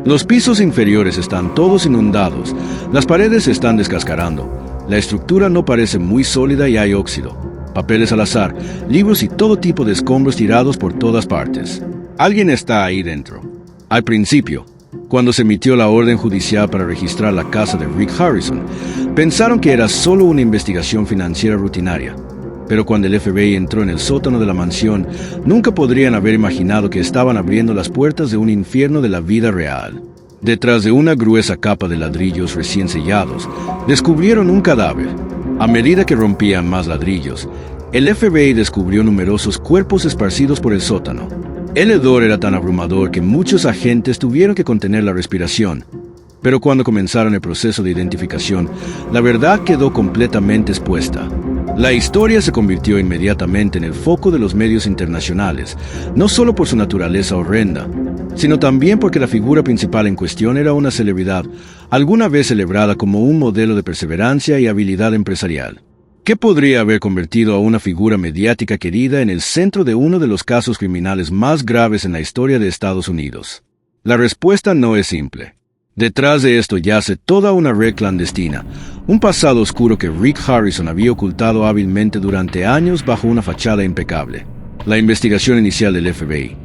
Los pisos inferiores están todos inundados, las paredes se están descascarando, la estructura no parece muy sólida y hay óxido, papeles al azar, libros y todo tipo de escombros tirados por todas partes. Alguien está ahí dentro. Al principio, cuando se emitió la orden judicial para registrar la casa de Rick Harrison, pensaron que era solo una investigación financiera rutinaria. Pero cuando el FBI entró en el sótano de la mansión, nunca podrían haber imaginado que estaban abriendo las puertas de un infierno de la vida real. Detrás de una gruesa capa de ladrillos recién sellados, descubrieron un cadáver. A medida que rompían más ladrillos, el FBI descubrió numerosos cuerpos esparcidos por el sótano. El hedor era tan abrumador que muchos agentes tuvieron que contener la respiración. Pero cuando comenzaron el proceso de identificación, la verdad quedó completamente expuesta. La historia se convirtió inmediatamente en el foco de los medios internacionales, no solo por su naturaleza horrenda, sino también porque la figura principal en cuestión era una celebridad, alguna vez celebrada como un modelo de perseverancia y habilidad empresarial. ¿Qué podría haber convertido a una figura mediática querida en el centro de uno de los casos criminales más graves en la historia de Estados Unidos? La respuesta no es simple. Detrás de esto yace toda una red clandestina, un pasado oscuro que Rick Harrison había ocultado hábilmente durante años bajo una fachada impecable. La investigación inicial del FBI.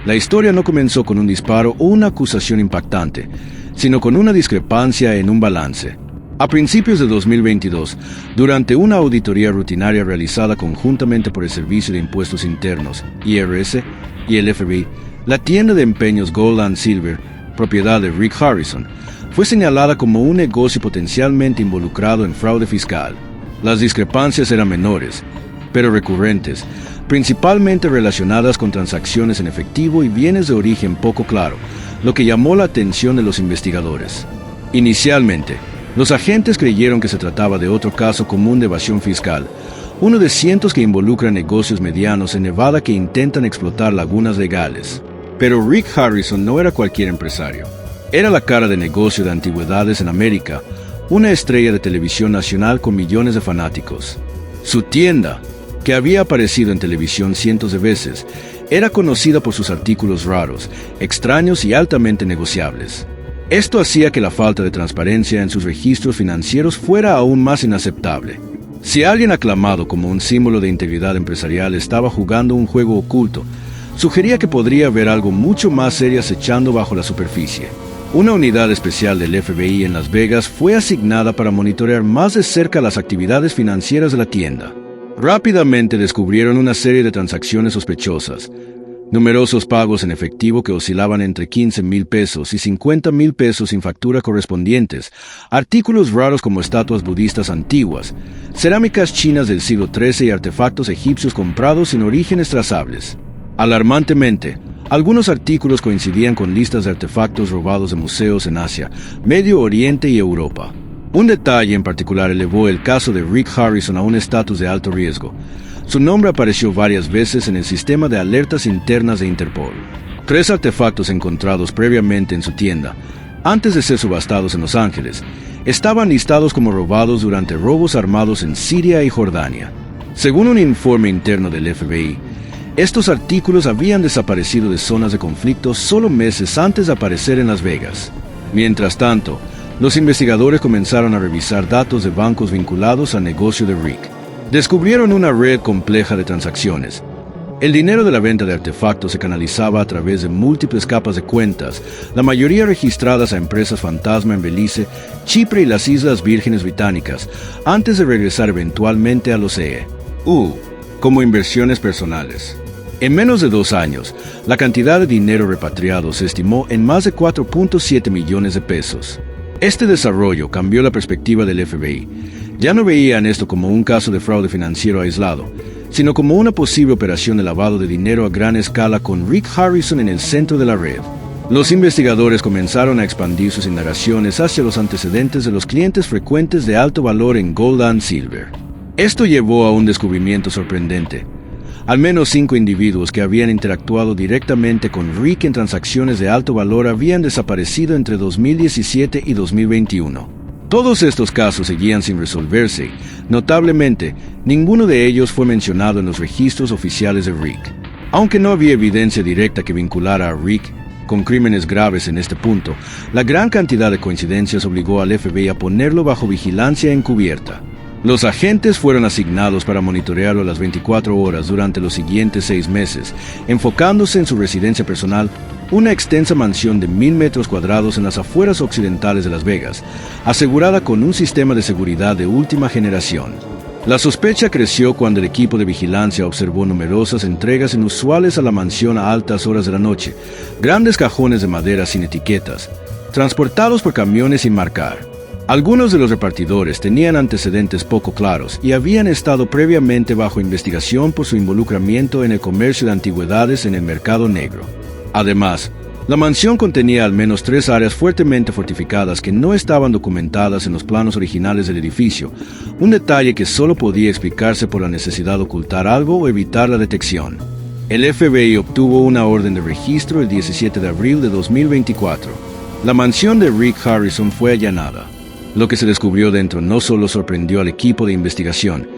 La historia no comenzó con un disparo o una acusación impactante, sino con una discrepancia en un balance. A principios de 2022, durante una auditoría rutinaria realizada conjuntamente por el Servicio de Impuestos Internos, IRS, y el FBI, la tienda de empeños Gold and Silver, propiedad de Rick Harrison, fue señalada como un negocio potencialmente involucrado en fraude fiscal. Las discrepancias eran menores, pero recurrentes, principalmente relacionadas con transacciones en efectivo y bienes de origen poco claro, lo que llamó la atención de los investigadores. Inicialmente, los agentes creyeron que se trataba de otro caso común de evasión fiscal, uno de cientos que involucran negocios medianos en Nevada que intentan explotar lagunas legales. Pero Rick Harrison no era cualquier empresario. Era la cara de negocio de antigüedades en América, una estrella de televisión nacional con millones de fanáticos. Su tienda, que había aparecido en televisión cientos de veces, era conocida por sus artículos raros, extraños y altamente negociables. Esto hacía que la falta de transparencia en sus registros financieros fuera aún más inaceptable. Si alguien aclamado como un símbolo de integridad empresarial estaba jugando un juego oculto, sugería que podría haber algo mucho más serio acechando bajo la superficie. Una unidad especial del FBI en Las Vegas fue asignada para monitorear más de cerca las actividades financieras de la tienda. Rápidamente descubrieron una serie de transacciones sospechosas, numerosos pagos en efectivo que oscilaban entre 15,000 pesos y 50,000 pesos sin factura correspondientes, artículos raros como estatuas budistas antiguas, cerámicas chinas del siglo XIII y artefactos egipcios comprados sin orígenes trazables. Alarmantemente, algunos artículos coincidían con listas de artefactos robados de museos en Asia, Medio Oriente y Europa. Un detalle en particular elevó el caso de Rick Harrison a un estatus de alto riesgo. Su nombre apareció varias veces en el sistema de alertas internas de Interpol. 3 artefactos encontrados previamente en su tienda, antes de ser subastados en Los Ángeles, estaban listados como robados durante robos armados en Siria y Jordania. Según un informe interno del FBI, estos artículos habían desaparecido de zonas de conflicto solo meses antes de aparecer en Las Vegas. Mientras tanto, los investigadores comenzaron a revisar datos de bancos vinculados al negocio de Rick. Descubrieron una red compleja de transacciones. El dinero de la venta de artefactos se canalizaba a través de múltiples capas de cuentas, la mayoría registradas a empresas fantasma en Belice, Chipre y las Islas Vírgenes Británicas, antes de regresar eventualmente a los EU, como inversiones personales. En menos de 2 años, la cantidad de dinero repatriado se estimó en más de 4.7 millones de pesos. Este desarrollo cambió la perspectiva del FBI. Ya no veían esto como un caso de fraude financiero aislado, sino como una posible operación de lavado de dinero a gran escala con Rick Harrison en el centro de la red. Los investigadores comenzaron a expandir sus indagaciones hacia los antecedentes de los clientes frecuentes de alto valor en Gold and Silver. Esto llevó a un descubrimiento sorprendente. Al menos 5 individuos que habían interactuado directamente con Rick en transacciones de alto valor habían desaparecido entre 2017 y 2021. Todos estos casos seguían sin resolverse. Notablemente, ninguno de ellos fue mencionado en los registros oficiales de Rick. Aunque no había evidencia directa que vinculara a Rick Con crímenes graves en este punto, la gran cantidad de coincidencias obligó al FBI a ponerlo bajo vigilancia encubierta. Los agentes fueron asignados para monitorearlo a las 24 horas durante los siguientes 6 meses, enfocándose en su residencia personal, una extensa mansión de 1,000 metros cuadrados en las afueras occidentales de Las Vegas, asegurada con un sistema de seguridad de última generación. La sospecha creció cuando el equipo de vigilancia observó numerosas entregas inusuales a la mansión a altas horas de la noche, grandes cajones de madera sin etiquetas, transportados por camiones sin marcar. Algunos de los repartidores tenían antecedentes poco claros y habían estado previamente bajo investigación por su involucramiento en el comercio de antigüedades en el mercado negro. Además, la mansión contenía al menos 3 áreas fuertemente fortificadas que no estaban documentadas en los planos originales del edificio, un detalle que solo podía explicarse por la necesidad de ocultar algo o evitar la detección. El FBI obtuvo una orden de registro el 17 de abril de 2024. La mansión de Rick Harrison fue allanada. Lo que se descubrió dentro no solo sorprendió al equipo de investigación,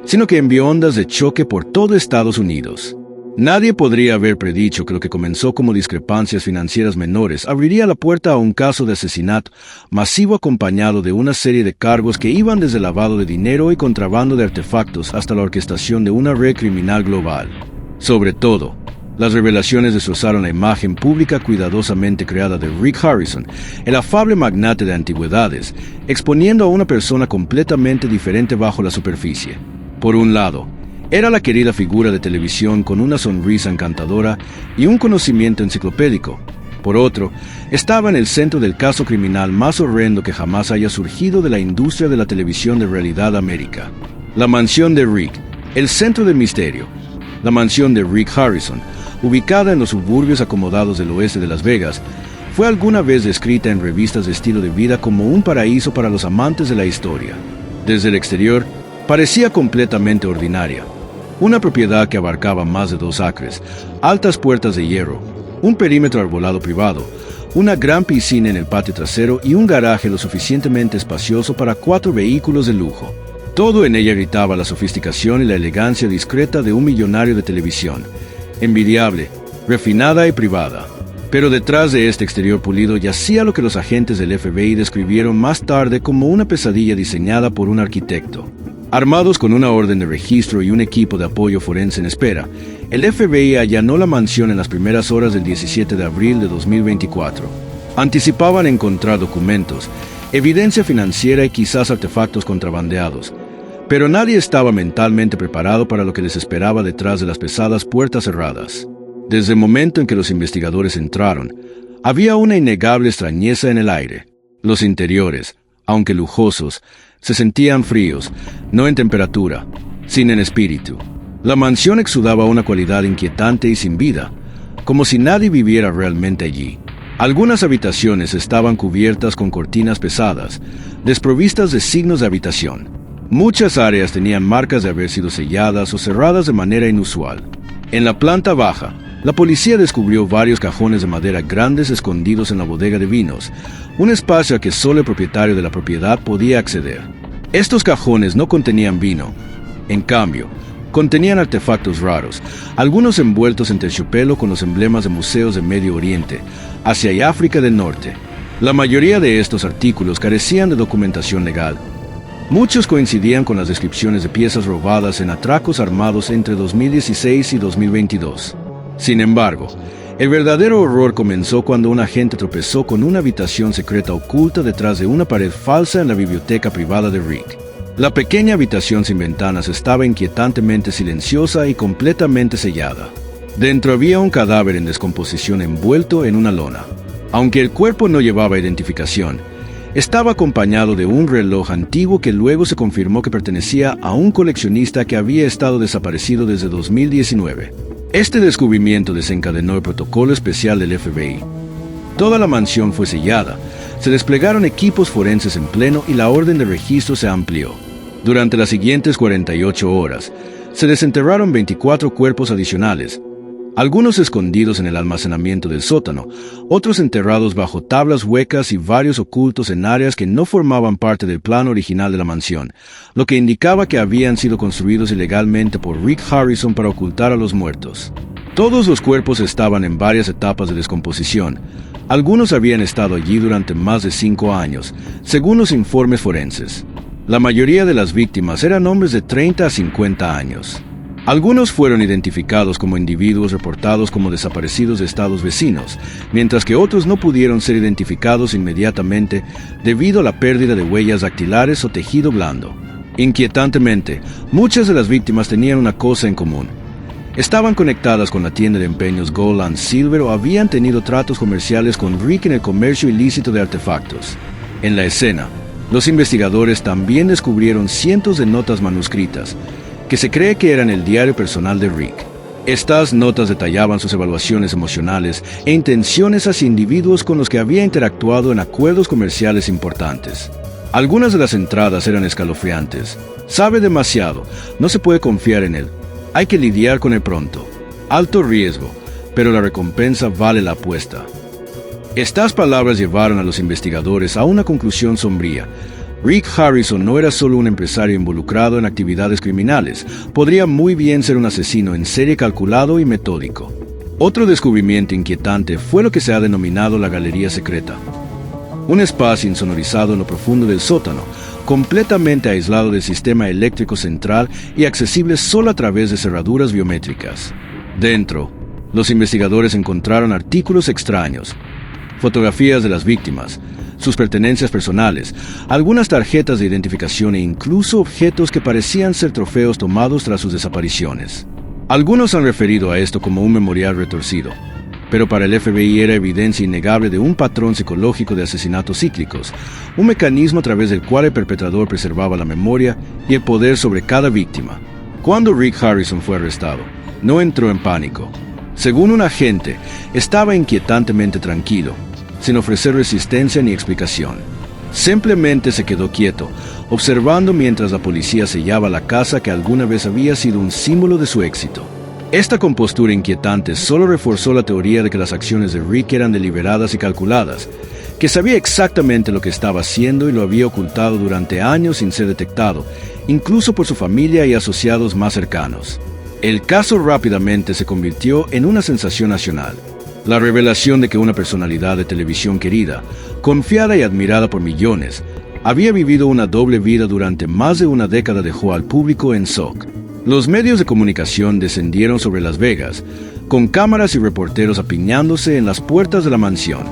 sino que envió ondas de choque por todo Estados Unidos. Nadie podría haber predicho que lo que comenzó como discrepancias financieras menores abriría la puerta a un caso de asesinato masivo acompañado de una serie de cargos que iban desde lavado de dinero y contrabando de artefactos hasta la orquestación de una red criminal global. Sobre todo, las revelaciones destrozaron la imagen pública cuidadosamente creada de Rick Harrison, el afable magnate de antigüedades, exponiendo a una persona completamente diferente bajo la superficie. Por un lado, era la querida figura de televisión con una sonrisa encantadora y un conocimiento enciclopédico. Por otro, estaba en el centro del caso criminal más horrendo que jamás haya surgido de la industria de la televisión de realidad América. La mansión de Rick, el centro del misterio. La mansión de Rick Harrison, ubicada en los suburbios acomodados del oeste de Las Vegas, fue alguna vez descrita en revistas de estilo de vida como un paraíso para los amantes de la historia. Desde el exterior, parecía completamente ordinaria. Una propiedad que abarcaba más de 2 acres, altas puertas de hierro, un perímetro arbolado privado, una gran piscina en el patio trasero y un garaje lo suficientemente espacioso para 4 vehículos de lujo. Todo en ella gritaba la sofisticación y la elegancia discreta de un millonario de televisión, envidiable, refinada y privada. Pero detrás de este exterior pulido yacía lo que los agentes del FBI describieron más tarde como una pesadilla diseñada por un arquitecto. Armados con una orden de registro y un equipo de apoyo forense en espera, el FBI allanó la mansión en las primeras horas del 17 de abril de 2024. Anticipaban encontrar documentos, evidencia financiera y quizás artefactos contrabandeados. Pero nadie estaba mentalmente preparado para lo que les esperaba detrás de las pesadas puertas cerradas. Desde el momento en que los investigadores entraron, había una innegable extrañeza en el aire. Los interiores, aunque lujosos, se sentían fríos, no en temperatura, sino en espíritu. La mansión exudaba una cualidad inquietante y sin vida, como si nadie viviera realmente allí. Algunas habitaciones estaban cubiertas con cortinas pesadas, desprovistas de signos de habitación. Muchas áreas tenían marcas de haber sido selladas o cerradas de manera inusual. En la planta baja, la policía descubrió varios cajones de madera grandes escondidos en la bodega de vinos, un espacio a que solo el propietario de la propiedad podía acceder. Estos cajones no contenían vino. En cambio, contenían artefactos raros, algunos envueltos en terciopelo con los emblemas de museos de Medio Oriente, Asia y África del Norte. La mayoría de estos artículos carecían de documentación legal. Muchos coincidían con las descripciones de piezas robadas en atracos armados entre 2016 y 2022. Sin embargo, el verdadero horror comenzó cuando un agente tropezó con una habitación secreta oculta detrás de una pared falsa en la biblioteca privada de Rick. La pequeña habitación sin ventanas estaba inquietantemente silenciosa y completamente sellada. Dentro había un cadáver en descomposición envuelto en una lona. Aunque el cuerpo no llevaba identificación, estaba acompañado de un reloj antiguo que luego se confirmó que pertenecía a un coleccionista que había estado desaparecido desde 2019. Este descubrimiento desencadenó el protocolo especial del FBI. Toda la mansión fue sellada, se desplegaron equipos forenses en pleno y la orden de registro se amplió. Durante las siguientes 48 horas, se desenterraron 24 cuerpos adicionales, algunos escondidos en el almacenamiento del sótano, otros enterrados bajo tablas huecas y varios ocultos en áreas que no formaban parte del plan original de la mansión, lo que indicaba que habían sido construidos ilegalmente por Rick Harrison para ocultar a los muertos. Todos los cuerpos estaban en varias etapas de descomposición. Algunos habían estado allí durante más de 5 años, según los informes forenses. La mayoría de las víctimas eran hombres de 30 a 50 años. Algunos fueron identificados como individuos reportados como desaparecidos de estados vecinos, mientras que otros no pudieron ser identificados inmediatamente debido a la pérdida de huellas dactilares o tejido blando. Inquietantemente, muchas de las víctimas tenían una cosa en común. Estaban conectadas con la tienda de empeños Gold and Silver o habían tenido tratos comerciales con Rick en el comercio ilícito de artefactos. En la escena, los investigadores también descubrieron cientos de notas manuscritas, que se cree que eran el diario personal de Rick. Estas notas detallaban sus evaluaciones emocionales e intenciones hacia individuos con los que había interactuado en acuerdos comerciales importantes. Algunas de las entradas eran escalofriantes. Sabe demasiado, no se puede confiar en él. Hay que lidiar con él pronto. Alto riesgo, pero la recompensa vale la apuesta. Estas palabras llevaron a los investigadores a una conclusión sombría. Rick Harrison no era solo un empresario involucrado en actividades criminales, podría muy bien ser un asesino en serie calculado y metódico. Otro descubrimiento inquietante fue lo que se ha denominado la Galería Secreta. Un espacio insonorizado en lo profundo del sótano, completamente aislado del sistema eléctrico central y accesible solo a través de cerraduras biométricas. Dentro, los investigadores encontraron artículos extraños, fotografías de las víctimas, sus pertenencias personales, algunas tarjetas de identificación e incluso objetos que parecían ser trofeos tomados tras sus desapariciones. Algunos han referido a esto como un memorial retorcido, pero para el FBI era evidencia innegable de un patrón psicológico de asesinatos cíclicos, un mecanismo a través del cual el perpetrador preservaba la memoria y el poder sobre cada víctima. Cuando Rick Harrison fue arrestado, no entró en pánico. Según un agente, estaba inquietantemente tranquilo, sin ofrecer resistencia ni explicación. Simplemente se quedó quieto, observando mientras la policía sellaba la casa que alguna vez había sido un símbolo de su éxito. Esta compostura inquietante solo reforzó la teoría de que las acciones de Rick eran deliberadas y calculadas, que sabía exactamente lo que estaba haciendo y lo había ocultado durante años sin ser detectado, incluso por su familia y asociados más cercanos. El caso rápidamente se convirtió en una sensación nacional. La revelación de que una personalidad de televisión querida, confiada y admirada por millones, había vivido una doble vida durante más de una década dejó al público en shock. Los medios de comunicación descendieron sobre Las Vegas, con cámaras y reporteros apiñándose en las puertas de la mansión.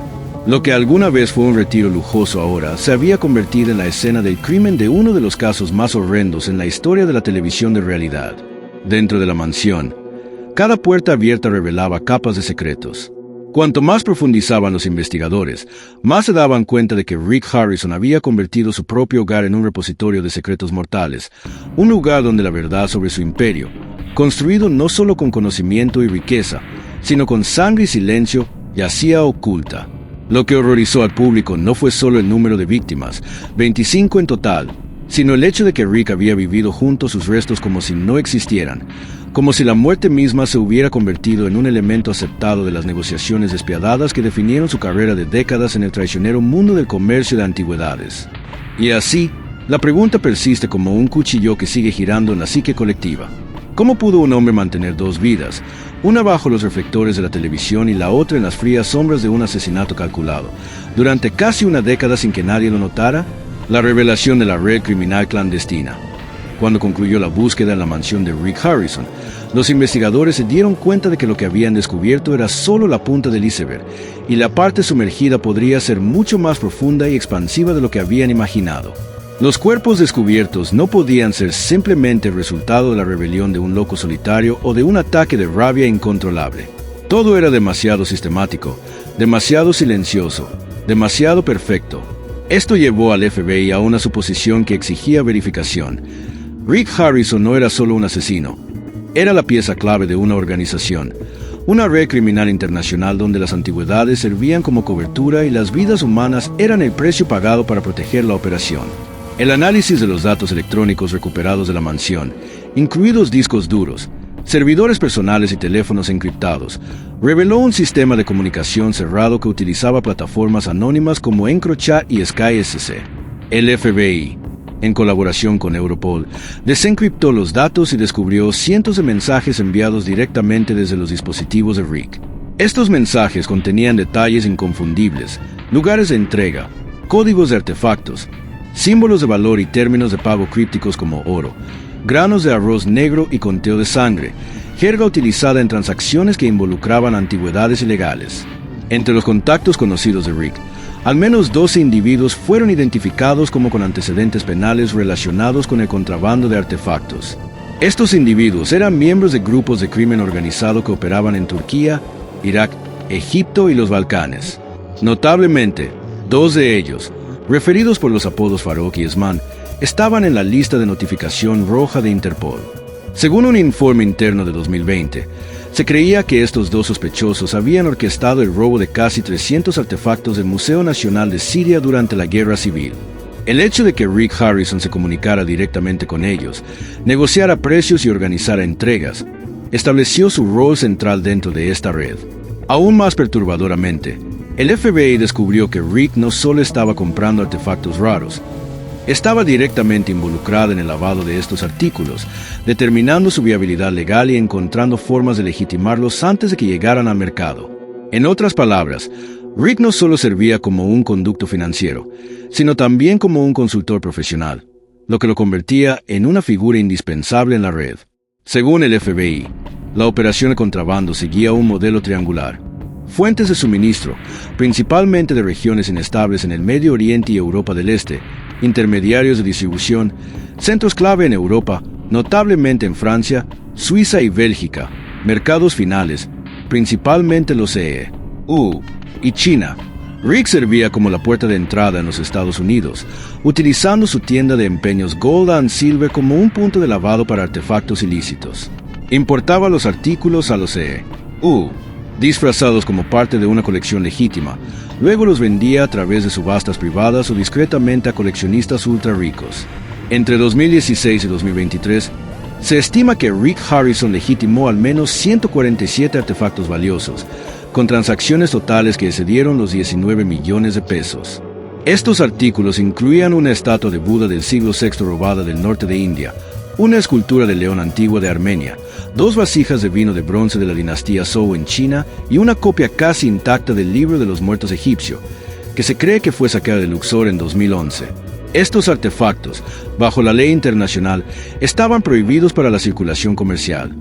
Lo que alguna vez fue un retiro lujoso ahora se había convertido en la escena del crimen de uno de los casos más horrendos en la historia de la televisión de realidad. Dentro de la mansión, cada puerta abierta revelaba capas de secretos. Cuanto más profundizaban los investigadores, más se daban cuenta de que Rick Harrison había convertido su propio hogar en un repositorio de secretos mortales, un lugar donde la verdad sobre su imperio, construido no solo con conocimiento y riqueza, sino con sangre y silencio, yacía oculta. Lo que horrorizó al público no fue solo el número de víctimas, 25 en total, sino el hecho de que Rick había vivido junto a sus restos como si no existieran, como si la muerte misma se hubiera convertido en un elemento aceptado de las negociaciones despiadadas que definieron su carrera de décadas en el traicionero mundo del comercio de antigüedades. Y así, la pregunta persiste como un cuchillo que sigue girando en la psique colectiva. ¿Cómo pudo un hombre mantener dos vidas, una bajo los reflectores de la televisión y la otra en las frías sombras de un asesinato calculado, durante casi una década sin que nadie lo notara? La revelación de la red criminal clandestina. Cuando concluyó la búsqueda en la mansión de Rick Harrison, los investigadores se dieron cuenta de que lo que habían descubierto era solo la punta del iceberg, y la parte sumergida podría ser mucho más profunda y expansiva de lo que habían imaginado. Los cuerpos descubiertos no podían ser simplemente el resultado de la rebelión de un loco solitario o de un ataque de rabia incontrolable. Todo era demasiado sistemático, demasiado silencioso, demasiado perfecto. Esto llevó al FBI a una suposición que exigía verificación. Rick Harrison no era solo un asesino, era la pieza clave de una organización, una red criminal internacional donde las antigüedades servían como cobertura y las vidas humanas eran el precio pagado para proteger la operación. El análisis de los datos electrónicos recuperados de la mansión, incluidos discos duros, servidores personales y teléfonos encriptados, reveló un sistema de comunicación cerrado que utilizaba plataformas anónimas como EncroChat y SkySC. El FBI, en colaboración con Europol, desencriptó los datos y descubrió cientos de mensajes enviados directamente desde los dispositivos de Rick. Estos mensajes contenían detalles inconfundibles, lugares de entrega, códigos de artefactos, símbolos de valor y términos de pago crípticos como oro, granos de arroz negro y conteo de sangre, jerga utilizada en transacciones que involucraban antigüedades ilegales. Entre los contactos conocidos de Rick, al menos 12 individuos fueron identificados como con antecedentes penales relacionados con el contrabando de artefactos. Estos individuos eran miembros de grupos de crimen organizado que operaban en Turquía, Irak, Egipto y los Balcanes. Notablemente, 2 de ellos, referidos por los apodos Farouk y Esman, estaban en la lista de notificación roja de Interpol. Según un informe interno de 2020, se creía que estos 2 sospechosos habían orquestado el robo de casi 300 artefactos del Museo Nacional de Siria durante la Guerra Civil. El hecho de que Rick Harrison se comunicara directamente con ellos, negociara precios y organizara entregas, estableció su rol central dentro de esta red. Aún más perturbadoramente, el FBI descubrió que Rick no solo estaba comprando artefactos raros, estaba directamente involucrado en el lavado de estos artículos, determinando su viabilidad legal y encontrando formas de legitimarlos antes de que llegaran al mercado. En otras palabras, Rick no solo servía como un conducto financiero, sino también como un consultor profesional, lo que lo convertía en una figura indispensable en la red. Según el FBI, la operación de contrabando seguía un modelo triangular. Fuentes de suministro, principalmente de regiones inestables en el Medio Oriente y Europa del Este, intermediarios de distribución, centros clave en Europa, notablemente en Francia, Suiza y Bélgica, mercados finales, principalmente los EU y China. Rick servía como la puerta de entrada en los Estados Unidos, utilizando su tienda de empeños Gold and Silver como un punto de lavado para artefactos ilícitos. Importaba los artículos a los EU, disfrazados como parte de una colección legítima. Luego los vendía a través de subastas privadas o discretamente a coleccionistas ultra ricos. Entre 2016 y 2023, se estima que Rick Harrison legitimó al menos 147 artefactos valiosos, con transacciones totales que excedieron los 19 millones de pesos. Estos artículos incluían una estatua de Buda del siglo VI robada del norte de India, una escultura del león antigua de Armenia, 2 vasijas de vino de bronce de la dinastía Zhou en China y una copia casi intacta del libro de los muertos egipcio, que se cree que fue saqueada de Luxor en 2011. Estos artefactos, bajo la ley internacional, estaban prohibidos para la circulación comercial,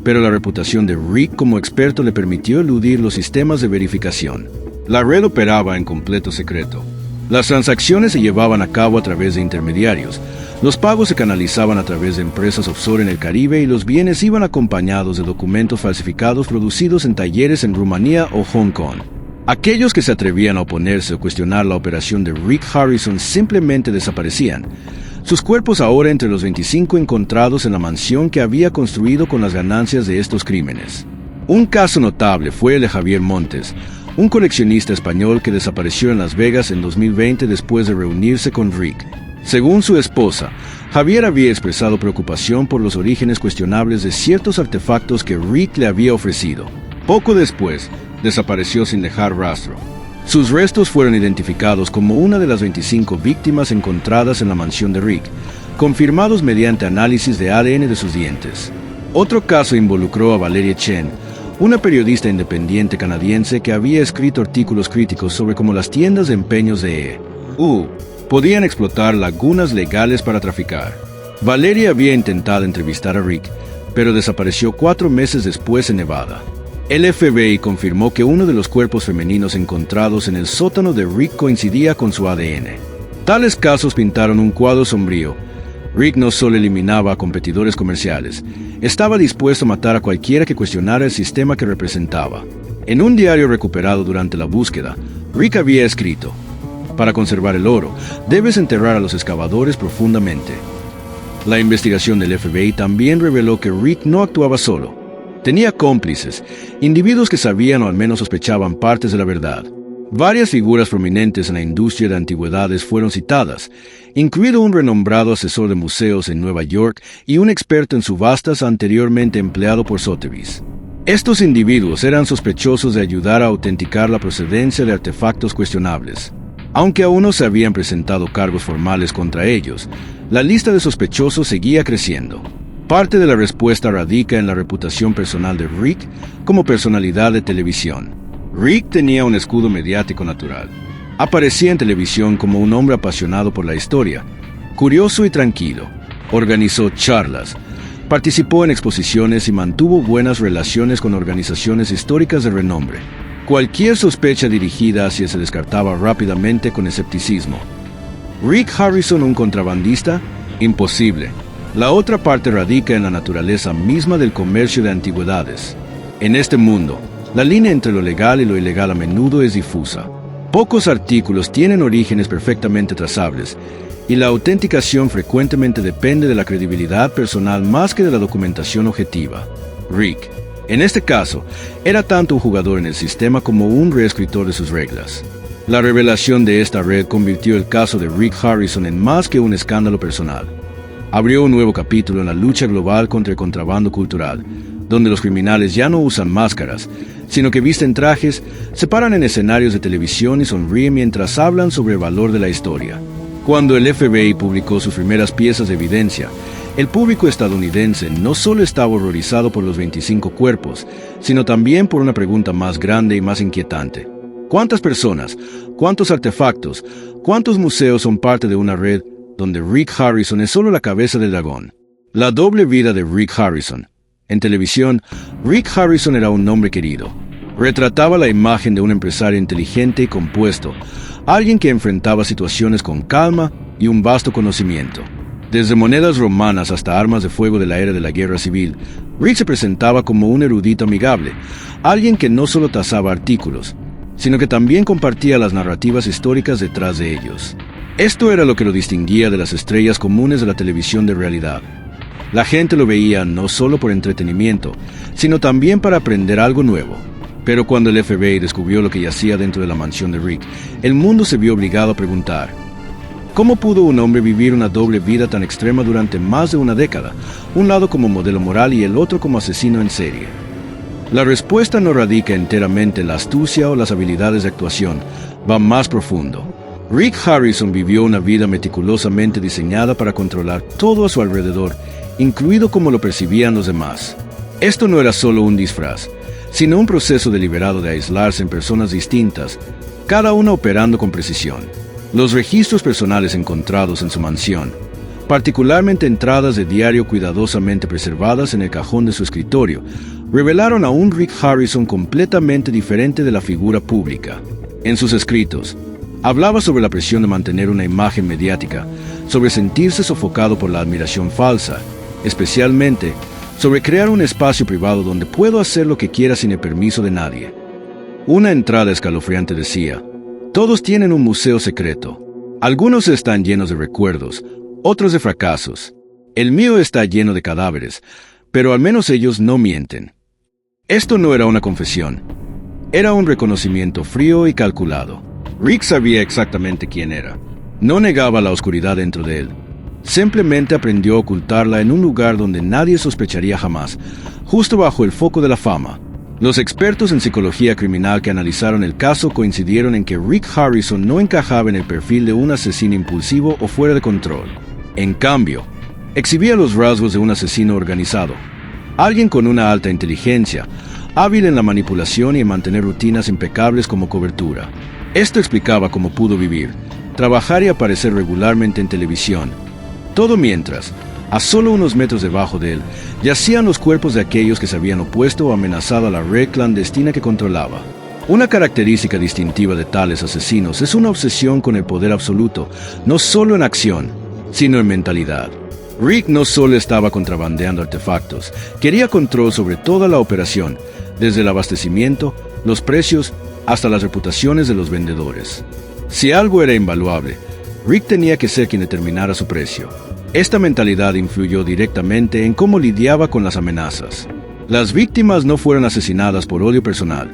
pero la reputación de Rick como experto le permitió eludir los sistemas de verificación. La red operaba en completo secreto. Las transacciones se llevaban a cabo a través de intermediarios, los pagos se canalizaban a través de empresas offshore en el Caribe y los bienes iban acompañados de documentos falsificados producidos en talleres en Rumanía o Hong Kong. Aquellos que se atrevían a oponerse o cuestionar la operación de Rick Harrison simplemente desaparecían. Sus cuerpos ahora entre los 25 encontrados en la mansión que había construido con las ganancias de estos crímenes. Un caso notable fue el de Javier Montes, un coleccionista español que desapareció en Las Vegas en 2020 después de reunirse con Rick. Según su esposa, Javier había expresado preocupación por los orígenes cuestionables de ciertos artefactos que Rick le había ofrecido. Poco después, desapareció sin dejar rastro. Sus restos fueron identificados como una de las 25 víctimas encontradas en la mansión de Rick, confirmados mediante análisis de ADN de sus dientes. Otro caso involucró a Valerie Chen, una periodista independiente canadiense que había escrito artículos críticos sobre cómo las tiendas de empeños de EU podían explotar lagunas legales para traficar. Valeria había intentado entrevistar a Rick, pero desapareció 4 meses después en Nevada. El FBI confirmó que uno de los cuerpos femeninos encontrados en el sótano de Rick coincidía con su ADN. Tales casos pintaron un cuadro sombrío. Rick no solo eliminaba a competidores comerciales, estaba dispuesto a matar a cualquiera que cuestionara el sistema que representaba. En un diario recuperado durante la búsqueda, Rick había escrito: "Para conservar el oro, debes enterrar a los excavadores profundamente". La investigación del FBI también reveló que Rick no actuaba solo. Tenía cómplices, individuos que sabían o al menos sospechaban partes de la verdad. Varias figuras prominentes en la industria de antigüedades fueron citadas, incluido un renombrado asesor de museos en Nueva York y un experto en subastas anteriormente empleado por Sotheby's. Estos individuos eran sospechosos de ayudar a autenticar la procedencia de artefactos cuestionables. Aunque aún no se habían presentado cargos formales contra ellos, la lista de sospechosos seguía creciendo. Parte de la respuesta radica en la reputación personal de Rick como personalidad de televisión. Rick tenía un escudo mediático natural. Aparecía en televisión como un hombre apasionado por la historia, curioso y tranquilo. Organizó charlas, participó en exposiciones y mantuvo buenas relaciones con organizaciones históricas de renombre. Cualquier sospecha dirigida hacia se descartaba rápidamente con escepticismo. ¿Rick Harrison un contrabandista? Imposible. La otra parte radica en la naturaleza misma del comercio de antigüedades. En este mundo, la línea entre lo legal y lo ilegal a menudo es difusa. Pocos artículos tienen orígenes perfectamente trazables, y la autenticación frecuentemente depende de la credibilidad personal más que de la documentación objetiva. Rick, en este caso, era tanto un jugador en el sistema como un reescritor de sus reglas. La revelación de esta red convirtió el caso de Rick Harrison en más que un escándalo personal. Abrió un nuevo capítulo en la lucha global contra el contrabando cultural, donde los criminales ya no usan máscaras, sino que visten trajes, se paran en escenarios de televisión y sonríen mientras hablan sobre el valor de la historia. Cuando el FBI publicó sus primeras piezas de evidencia, el público estadounidense no solo estaba horrorizado por los 25 cuerpos, sino también por una pregunta más grande y más inquietante. ¿Cuántas personas, cuántos artefactos, cuántos museos son parte de una red donde Rick Harrison es solo la cabeza del dragón? La doble vida de Rick Harrison. En televisión, Rick Harrison era un hombre querido. Retrataba la imagen de un empresario inteligente y compuesto, alguien que enfrentaba situaciones con calma y un vasto conocimiento. Desde monedas romanas hasta armas de fuego de la era de la Guerra Civil, Rick se presentaba como un erudito amigable, alguien que no solo tasaba artículos, sino que también compartía las narrativas históricas detrás de ellos. Esto era lo que lo distinguía de las estrellas comunes de la televisión de realidad. La gente lo veía no solo por entretenimiento, sino también para aprender algo nuevo. Pero cuando el FBI descubrió lo que yacía dentro de la mansión de Rick, el mundo se vio obligado a preguntar: ¿cómo pudo un hombre vivir una doble vida tan extrema durante más de una década, un lado como modelo moral y el otro como asesino en serie? La respuesta no radica enteramente en la astucia o las habilidades de actuación, va más profundo. Rick Harrison vivió una vida meticulosamente diseñada para controlar todo a su alrededor, incluido cómo lo percibían los demás. Esto no era solo un disfraz, sino un proceso deliberado de aislarse en personas distintas, cada una operando con precisión. Los registros personales encontrados en su mansión, particularmente entradas de diario cuidadosamente preservadas en el cajón de su escritorio, revelaron a un Rick Harrison completamente diferente de la figura pública. En sus escritos, hablaba sobre la presión de mantener una imagen mediática, sobre sentirse sofocado por la admiración falsa, especialmente sobre crear un espacio privado donde puedo hacer lo que quiera sin el permiso de nadie. Una entrada escalofriante decía: todos tienen un museo secreto. Algunos están llenos de recuerdos, otros de fracasos. El mío está lleno de cadáveres, pero al menos ellos no mienten. Esto no era una confesión. Era un reconocimiento frío y calculado. Rick sabía exactamente quién era. No negaba la oscuridad dentro de él. Simplemente aprendió a ocultarla en un lugar donde nadie sospecharía jamás, justo bajo el foco de la fama. Los expertos en psicología criminal que analizaron el caso coincidieron en que Rick Harrison no encajaba en el perfil de un asesino impulsivo o fuera de control. En cambio, exhibía los rasgos de un asesino organizado, alguien con una alta inteligencia, hábil en la manipulación y en mantener rutinas impecables como cobertura. Esto explicaba cómo pudo vivir, trabajar y aparecer regularmente en televisión. Todo mientras, a solo unos metros debajo de él, yacían los cuerpos de aquellos que se habían opuesto o amenazado a la red clandestina que controlaba. Una característica distintiva de tales asesinos es una obsesión con el poder absoluto, no solo en acción, sino en mentalidad. Rick no solo estaba contrabandeando artefactos, quería control sobre toda la operación, desde el abastecimiento, los precios, hasta las reputaciones de los vendedores. Si algo era invaluable, Rick tenía que ser quien determinara su precio. Esta mentalidad influyó directamente en cómo lidiaba con las amenazas. Las víctimas no fueron asesinadas por odio personal,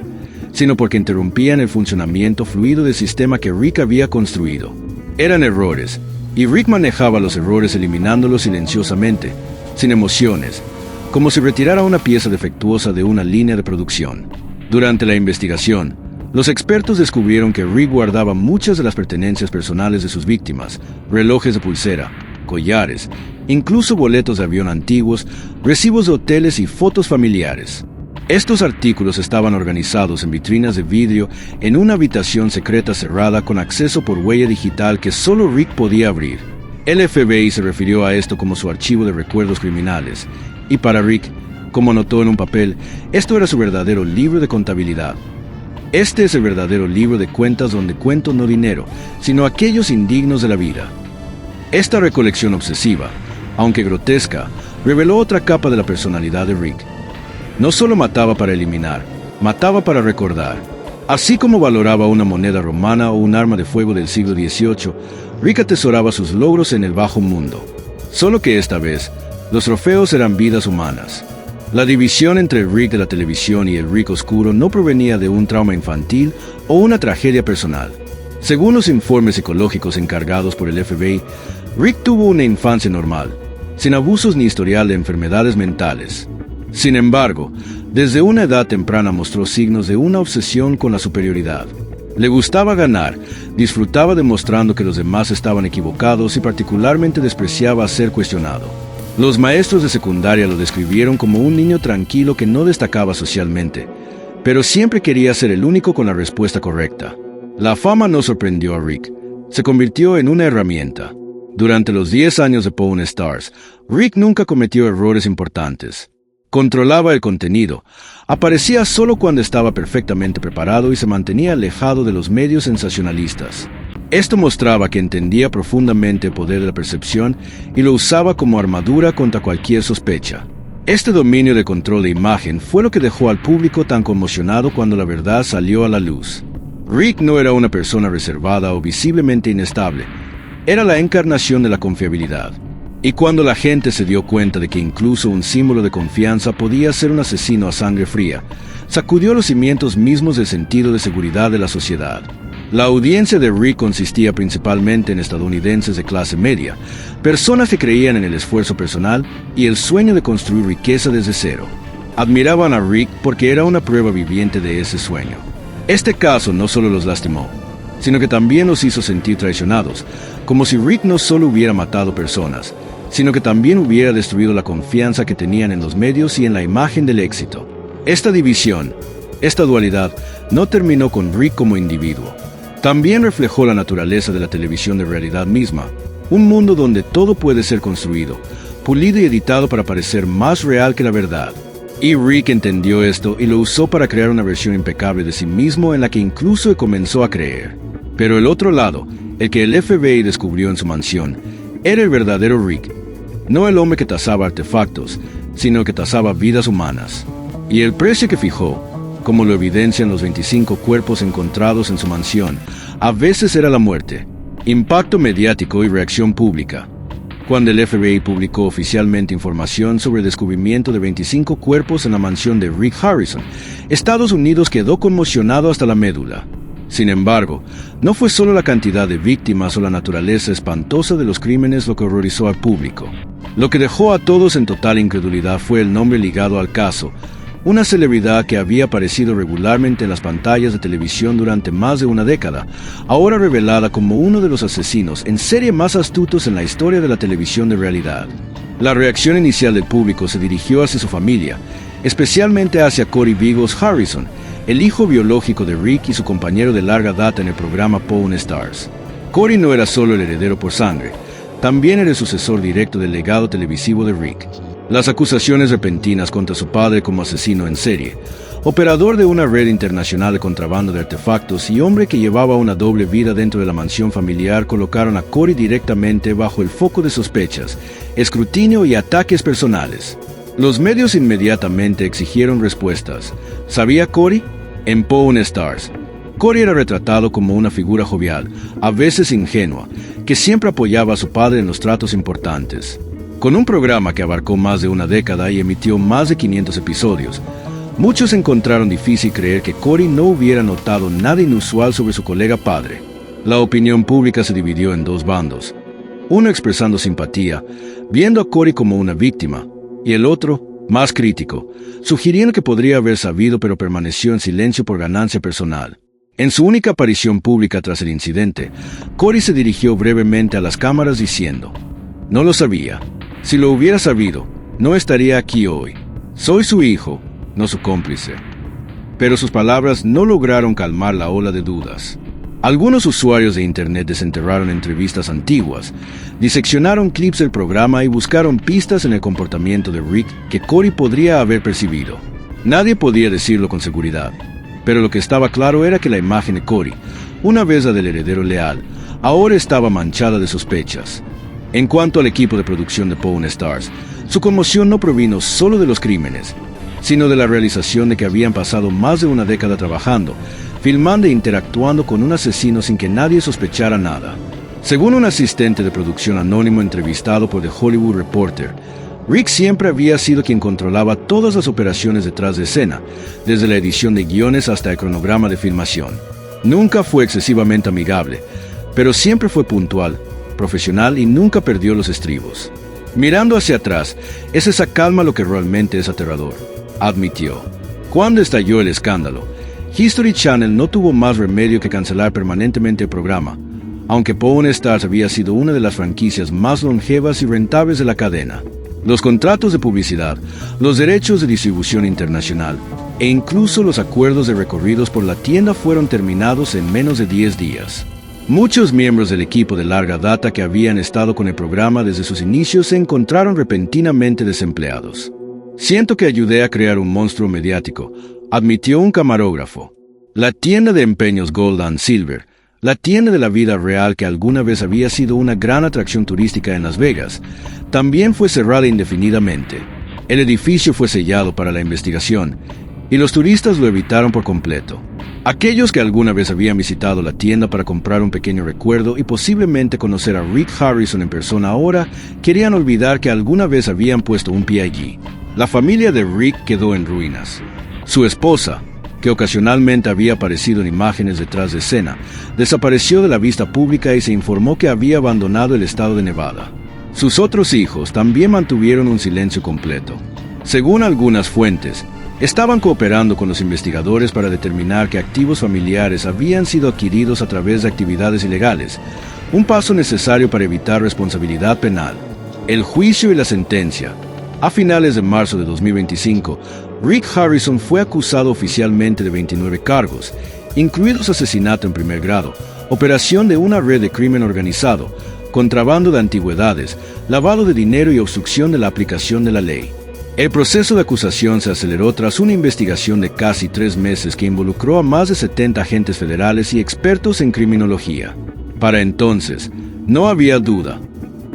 sino porque interrumpían el funcionamiento fluido del sistema que Rick había construido. Eran errores, y Rick manejaba los errores eliminándolos silenciosamente, sin emociones, como si retirara una pieza defectuosa de una línea de producción. Durante la investigación, los expertos descubrieron que Rick guardaba muchas de las pertenencias personales de sus víctimas, relojes de pulsera, collares, incluso boletos de avión antiguos, recibos de hoteles y fotos familiares. Estos artículos estaban organizados en vitrinas de vidrio en una habitación secreta cerrada con acceso por huella digital que solo Rick podía abrir. El FBI se refirió a esto como su archivo de recuerdos criminales, y para Rick, como anotó en un papel, esto era su verdadero libro de contabilidad. Este es el verdadero libro de cuentas donde cuento no dinero, sino aquellos indignos de la vida. Esta recolección obsesiva, aunque grotesca, reveló otra capa de la personalidad de Rick. No solo mataba para eliminar, mataba para recordar. Así como valoraba una moneda romana o un arma de fuego del siglo XVIII, Rick atesoraba sus logros en el bajo mundo. Solo que esta vez, los trofeos eran vidas humanas. La división entre el Rick de la televisión y el Rick oscuro no provenía de un trauma infantil o una tragedia personal. Según los informes psicológicos encargados por el FBI, Rick tuvo una infancia normal, sin abusos ni historial de enfermedades mentales. Sin embargo, desde una edad temprana mostró signos de una obsesión con la superioridad. Le gustaba ganar, disfrutaba demostrando que los demás estaban equivocados y particularmente despreciaba ser cuestionado. Los maestros de secundaria lo describieron como un niño tranquilo que no destacaba socialmente, pero siempre quería ser el único con la respuesta correcta. La fama no sorprendió a Rick, se convirtió en una herramienta. Durante los 10 años de Pawn Stars, Rick nunca cometió errores importantes. Controlaba el contenido, aparecía solo cuando estaba perfectamente preparado y se mantenía alejado de los medios sensacionalistas. Esto mostraba que entendía profundamente el poder de la percepción y lo usaba como armadura contra cualquier sospecha. Este dominio de control de imagen fue lo que dejó al público tan conmocionado cuando la verdad salió a la luz. Rick no era una persona reservada o visiblemente inestable, era la encarnación de la confiabilidad. Y cuando la gente se dio cuenta de que incluso un símbolo de confianza podía ser un asesino a sangre fría, sacudió los cimientos mismos del sentido de seguridad de la sociedad. La audiencia de Rick consistía principalmente en estadounidenses de clase media, personas que creían en el esfuerzo personal y el sueño de construir riqueza desde cero. Admiraban a Rick porque era una prueba viviente de ese sueño. Este caso no solo los lastimó, sino que también los hizo sentir traicionados, como si Rick no solo hubiera matado personas, sino que también hubiera destruido la confianza que tenían en los medios y en la imagen del éxito. Esta división, esta dualidad, no terminó con Rick como individuo. También reflejó la naturaleza de la televisión de realidad misma, un mundo donde todo puede ser construido, pulido y editado para parecer más real que la verdad. Y Rick entendió esto y lo usó para crear una versión impecable de sí mismo en la que incluso comenzó a creer. Pero el otro lado, el que el FBI descubrió en su mansión, era el verdadero Rick, no el hombre que tasaba artefactos, sino que tasaba vidas humanas. Y el precio que fijó, como lo evidencian los 25 cuerpos encontrados en su mansión, a veces era la muerte, impacto mediático y reacción pública. Cuando el FBI publicó oficialmente información sobre el descubrimiento de 25 cuerpos en la mansión de Rick Harrison, Estados Unidos quedó conmocionado hasta la médula. Sin embargo, no fue solo la cantidad de víctimas o la naturaleza espantosa de los crímenes lo que horrorizó al público. Lo que dejó a todos en total incredulidad fue el nombre ligado al caso, una celebridad que había aparecido regularmente en las pantallas de televisión durante más de una década, ahora revelada como uno de los asesinos en serie más astutos en la historia de la televisión de realidad. La reacción inicial del público se dirigió hacia su familia, especialmente hacia Cory Vigos Harrison, el hijo biológico de Rick y su compañero de larga data en el programa Pawn Stars. Cory no era solo el heredero por sangre, también era el sucesor directo del legado televisivo de Rick. Las acusaciones repentinas contra su padre como asesino en serie, operador de una red internacional de contrabando de artefactos y hombre que llevaba una doble vida dentro de la mansión familiar, colocaron a Cory directamente bajo el foco de sospechas, escrutinio y ataques personales. Los medios inmediatamente exigieron respuestas. ¿Sabía Cory? En Pawn Stars, Cory era retratado como una figura jovial, a veces ingenua, que siempre apoyaba a su padre en los tratos importantes. Con un programa que abarcó más de una década y emitió más de 500 episodios, Muchos encontraron difícil creer que Corey no hubiera notado nada inusual sobre su colega padre. La opinión pública se dividió en dos bandos, uno expresando simpatía, viendo a Corey como una víctima, y el otro, más crítico, sugiriendo que podría haber sabido pero permaneció en silencio por ganancia personal. En su única aparición pública tras el incidente, Corey se dirigió brevemente a las cámaras diciendo: «No lo sabía. Si lo hubiera sabido, no estaría aquí hoy. Soy su hijo, no su cómplice». Pero sus palabras no lograron calmar la ola de dudas. Algunos usuarios de Internet desenterraron entrevistas antiguas, diseccionaron clips del programa y buscaron pistas en el comportamiento de Rick que Corey podría haber percibido. Nadie podía decirlo con seguridad, pero lo que estaba claro era que la imagen de Corey, una vez la del heredero leal, ahora estaba manchada de sospechas. En cuanto al equipo de producción de Pawn Stars, su conmoción no provino solo de los crímenes, sino de la realización de que habían pasado más de una década trabajando, filmando e interactuando con un asesino sin que nadie sospechara nada. Según un asistente de producción anónimo entrevistado por The Hollywood Reporter, Rick siempre había sido quien controlaba todas las operaciones detrás de escena, desde la edición de guiones hasta el cronograma de filmación. Nunca fue excesivamente amigable, pero siempre fue puntual, profesional y nunca perdió los estribos. Mirando hacia atrás, es esa calma lo que realmente es aterrador, admitió. Cuando estalló el escándalo, History Channel no tuvo más remedio que cancelar permanentemente el programa, aunque Pawn Stars había sido una de las franquicias más longevas y rentables de la cadena. Los contratos de publicidad, los derechos de distribución internacional e incluso los acuerdos de recorridos por la tienda fueron terminados en menos de 10 días. Muchos miembros del equipo de larga data que habían estado con el programa desde sus inicios se encontraron repentinamente desempleados. «Siento que ayudé a crear un monstruo mediático», admitió un camarógrafo. La tienda de empeños Gold and Silver, la tienda de la vida real que alguna vez había sido una gran atracción turística en Las Vegas, también fue cerrada indefinidamente. El edificio fue sellado para la investigación, y los turistas lo evitaron por completo. Aquellos que alguna vez habían visitado la tienda para comprar un pequeño recuerdo y posiblemente conocer a Rick Harrison en persona ahora, querían olvidar que alguna vez habían puesto un pie allí. La familia de Rick quedó en ruinas. Su esposa, que ocasionalmente había aparecido en imágenes detrás de escena, desapareció de la vista pública y se informó que había abandonado el estado de Nevada. Sus otros hijos también mantuvieron un silencio completo. Según algunas fuentes, estaban cooperando con los investigadores para determinar que activos familiares habían sido adquiridos a través de actividades ilegales, un paso necesario para evitar responsabilidad penal. El juicio y la sentencia. A finales de marzo de 2025, Rick Harrison fue acusado oficialmente de 29 cargos, incluidos asesinato en primer grado, operación de una red de crimen organizado, contrabando de antigüedades, lavado de dinero y obstrucción de la aplicación de la ley. El proceso de acusación se aceleró tras una investigación de casi 3 meses que involucró a más de 70 agentes federales y expertos en criminología. Para entonces, no había duda.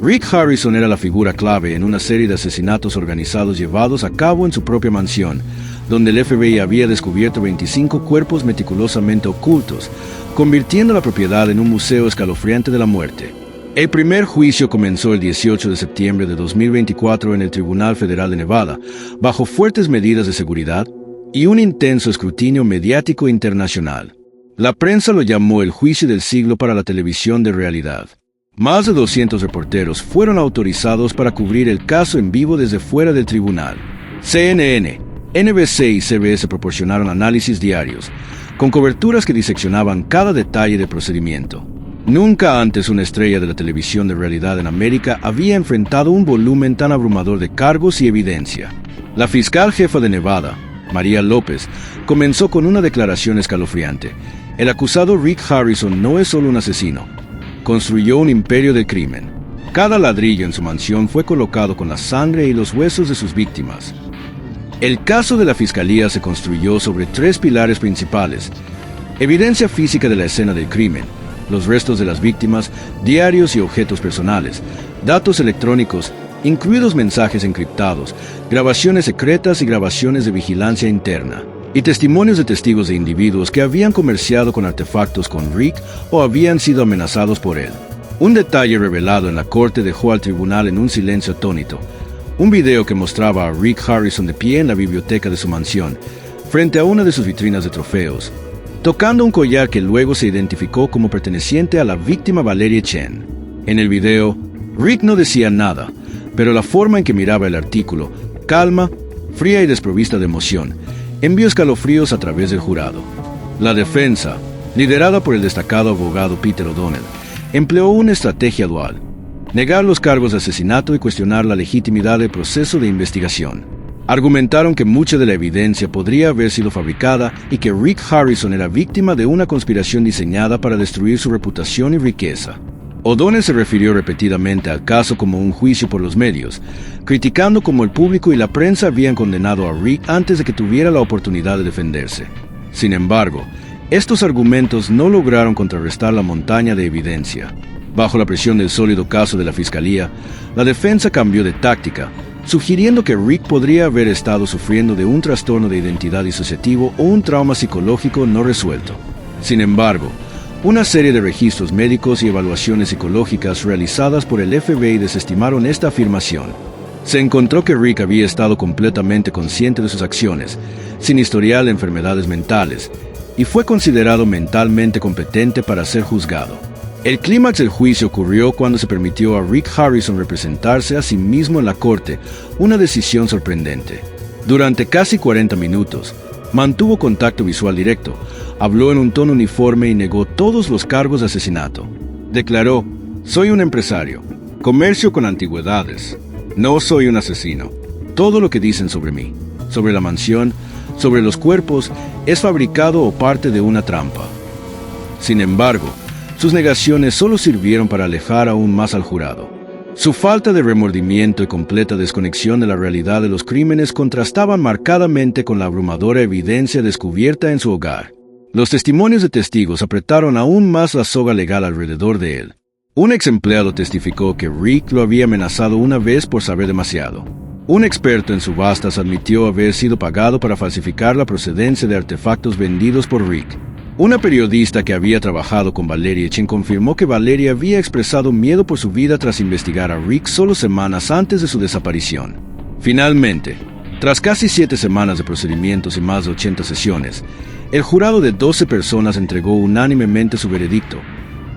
Rick Harrison era la figura clave en una serie de asesinatos organizados llevados a cabo en su propia mansión, donde el FBI había descubierto 25 cuerpos meticulosamente ocultos, convirtiendo la propiedad en un museo escalofriante de la muerte. El primer juicio comenzó el 18 de septiembre de 2024 en el Tribunal Federal de Nevada, bajo fuertes medidas de seguridad y un intenso escrutinio mediático internacional. La prensa lo llamó el juicio del siglo para la televisión de realidad. Más de 200 reporteros fueron autorizados para cubrir el caso en vivo desde fuera del tribunal. CNN, NBC y CBS proporcionaron análisis diarios, con coberturas que diseccionaban cada detalle del procedimiento. Nunca antes una estrella de la televisión de realidad en América había enfrentado un volumen tan abrumador de cargos y evidencia. La fiscal jefa de Nevada, María López, comenzó con una declaración escalofriante. El acusado Rick Harrison no es solo un asesino. Construyó un imperio del crimen. Cada ladrillo en su mansión fue colocado con la sangre y los huesos de sus víctimas. El caso de la fiscalía se construyó sobre 3 pilares principales: evidencia física de la escena del crimen, los restos de las víctimas, diarios y objetos personales, datos electrónicos, incluidos mensajes encriptados, grabaciones secretas y grabaciones de vigilancia interna, y testimonios de testigos de individuos que habían comerciado con artefactos con Rick o habían sido amenazados por él. Un detalle revelado en la corte dejó al tribunal en un silencio atónito. Un video que mostraba a Rick Harrison de pie en la biblioteca de su mansión, frente a una de sus vitrinas de trofeos, tocando un collar que luego se identificó como perteneciente a la víctima Valerie Chen. En el video, Rick no decía nada, pero la forma en que miraba el artículo, calma, fría y desprovista de emoción, envió escalofríos a través del jurado. La defensa, liderada por el destacado abogado Peter O'Donnell, empleó una estrategia dual: negar los cargos de asesinato y cuestionar la legitimidad del proceso de investigación. Argumentaron que mucha de la evidencia podría haber sido fabricada y que Rick Harrison era víctima de una conspiración diseñada para destruir su reputación y riqueza. O'Donnell se refirió repetidamente al caso como un juicio por los medios, criticando cómo el público y la prensa habían condenado a Rick antes de que tuviera la oportunidad de defenderse. Sin embargo, estos argumentos no lograron contrarrestar la montaña de evidencia. Bajo la presión del sólido caso de la fiscalía, la defensa cambió de táctica, sugiriendo que Rick podría haber estado sufriendo de un trastorno de identidad disociativo o un trauma psicológico no resuelto. Sin embargo, una serie de registros médicos y evaluaciones psicológicas realizadas por el FBI desestimaron esta afirmación. Se encontró que Rick había estado completamente consciente de sus acciones, sin historial de enfermedades mentales, y fue considerado mentalmente competente para ser juzgado. El clímax del juicio ocurrió cuando se permitió a Rick Harrison representarse a sí mismo en la corte, una decisión sorprendente. Durante casi 40 minutos, mantuvo contacto visual directo, habló en un tono uniforme y negó todos los cargos de asesinato. Declaró: «Soy un empresario, comercio con antigüedades. No soy un asesino. Todo lo que dicen sobre mí, sobre la mansión, sobre los cuerpos, es fabricado o parte de una trampa». Sin embargo, sus negaciones solo sirvieron para alejar aún más al jurado. Su falta de remordimiento y completa desconexión de la realidad de los crímenes contrastaban marcadamente con la abrumadora evidencia descubierta en su hogar. Los testimonios de testigos apretaron aún más la soga legal alrededor de él. Un ex empleado testificó que Rick lo había amenazado una vez por saber demasiado. Un experto en subastas admitió haber sido pagado para falsificar la procedencia de artefactos vendidos por Rick. Una periodista que había trabajado con Valerie Chen confirmó que Valerie había expresado miedo por su vida tras investigar a Rick solo semanas antes de su desaparición. Finalmente, tras casi 7 semanas de procedimientos y más de 80 sesiones, el jurado de 12 personas entregó unánimemente su veredicto.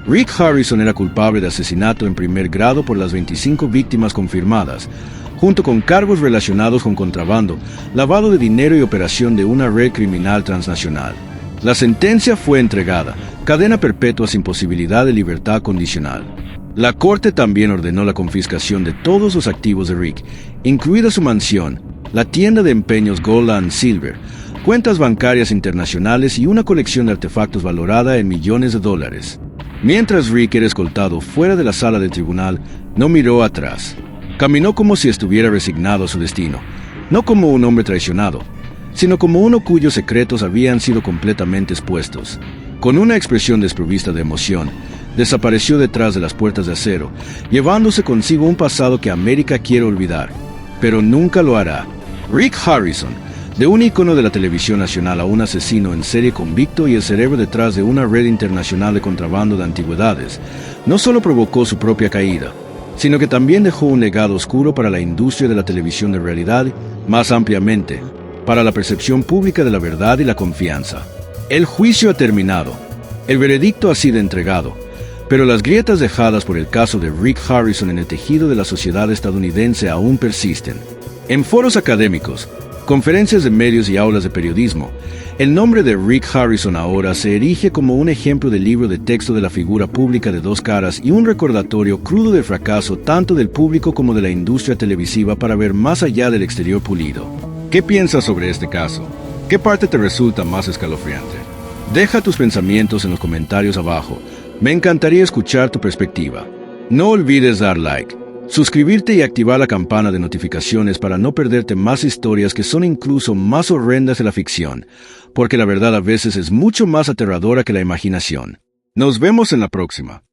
Rick Harrison era culpable de asesinato en primer grado por las 25 víctimas confirmadas, junto con cargos relacionados con contrabando, lavado de dinero y operación de una red criminal transnacional. La sentencia fue entregada, cadena perpetua sin posibilidad de libertad condicional. La corte también ordenó la confiscación de todos los activos de Rick, incluida su mansión, la tienda de empeños Gold and Silver, cuentas bancarias internacionales y una colección de artefactos valorada en millones de dólares. Mientras Rick era escoltado fuera de la sala del tribunal, no miró atrás. Caminó como si estuviera resignado a su destino, no como un hombre traicionado, sino como uno cuyos secretos habían sido completamente expuestos. Con una expresión desprovista de emoción, desapareció detrás de las puertas de acero, llevándose consigo un pasado que América quiere olvidar, pero nunca lo hará. Rick Harrison, de un ícono de la televisión nacional a un asesino en serie convicto y el cerebro detrás de una red internacional de contrabando de antigüedades, no solo provocó su propia caída, sino que también dejó un legado oscuro para la industria de la televisión de realidad, más ampliamente, para la percepción pública de la verdad y la confianza. El juicio ha terminado, el veredicto ha sido entregado, pero las grietas dejadas por el caso de Rick Harrison en el tejido de la sociedad estadounidense aún persisten. En foros académicos, conferencias de medios y aulas de periodismo, el nombre de Rick Harrison ahora se erige como un ejemplo del libro de texto de la figura pública de dos caras y un recordatorio crudo del fracaso tanto del público como de la industria televisiva para ver más allá del exterior pulido. ¿Qué piensas sobre este caso? ¿Qué parte te resulta más escalofriante? Deja tus pensamientos en los comentarios abajo. Me encantaría escuchar tu perspectiva. No olvides dar like, suscribirte y activar la campana de notificaciones para no perderte más historias que son incluso más horrendas de la ficción, porque la verdad a veces es mucho más aterradora que la imaginación. Nos vemos en la próxima.